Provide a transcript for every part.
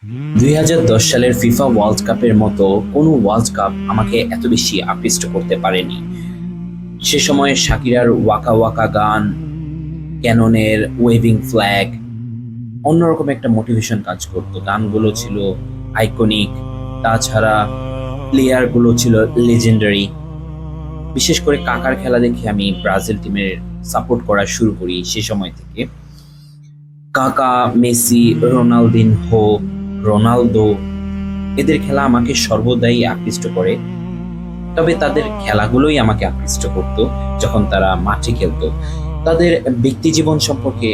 2010 সালের FIFA world কাপের মতো কোনো ওয়ার্ল্ড কাপ আমাকে এত বেশি আকৃষ্ট করতে পারেনি। সে সময় শাকিরার ওয়াকা ওয়াকা গান, ক্যাননের ওয়েভিং ফ্ল্যাগ অন্যরকম একটা মোটিভেশন কাজ করতো। গানগুলো ছিল আইকনিক, তাছাড়া প্লেয়ারগুলো ছিল লেজেন্ডারি। বিশেষ করে কাকার খেলা দেখে আমি ব্রাজিল টিমের সাপোর্ট করা শুরু করি সে সময় থেকে। কাকা, মেসি, রোনালদিনহো, রোনালদো এদের খেলা আমাকে সর্বদাই আকৃষ্ট করে। তবে তাদের খেলাগুলোই আমাকে আকৃষ্ট করত যখন তারা মাঠে খেলতো। তাদের ব্যক্তিজীবন সম্পর্কে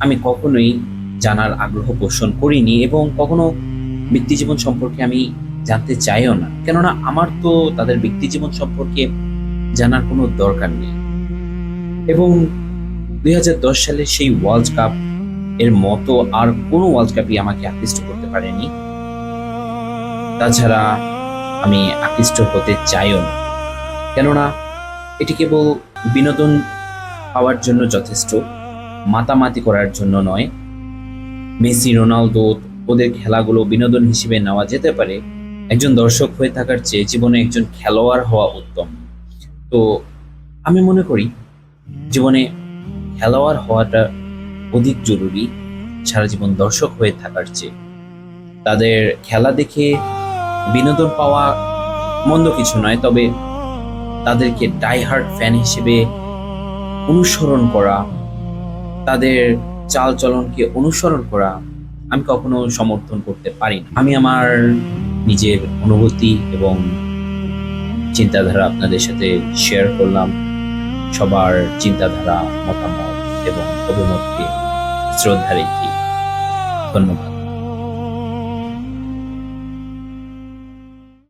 আমি কখনোই জানার আগ্রহ পোষণ করিনি এবং কখনো ব্যক্তিজীবন সম্পর্কে আমি জানতে চাইও না, কেননা আমার তো তাদের ব্যক্তিজীবন সম্পর্কে জানার কোনো দরকার নেই। এবং 2010 সালের সেই ওয়ার্ল্ড কাপ এর মতো আর কোনো ওয়ার্ল্ড কাপই আমাকে আকৃষ্ট করতে পারেনি। তাছাড়া আমি আকৃষ্ট হতে চাইও না, কেননা এটি কেবল বিনোদন পাওয়ার জন্য যথেষ্ট, মাতামাতি করার জন্য নয়। মেসি, রোনালদো ওদের খেলাগুলো বিনোদন হিসেবে নেওয়া যেতে পারে, একজন দর্শক হয়ে থাকার চেয়ে জীবনে একজন খেলোয়াড় হওয়া উত্তম। তো আমি মনে করি জীবনে খেলোয়াড় হওয়াটা অধিক জরুরি সারা জীবন দর্শক হয়ে থাকার চেয়ে। তাদের খেলা দেখে বিনোদন পাওয়া মন্দ কিছু নয়, তবে তাদেরকে ডাইহার্ড ফ্যান হিসেবে অনুসরণ করা, তাদের চালচলনকে অনুসরণ করা আমি কখনো সমর্থন করতে পারি না। আমি আমার নিজের অনুভূতি এবং চিন্তাধারা আপনাদের সাথে শেয়ার করলাম। সবার চিন্তাধারা, মতামত এবং অভিমতকে শ্রদ্ধা রেখে ধন্যবাদ।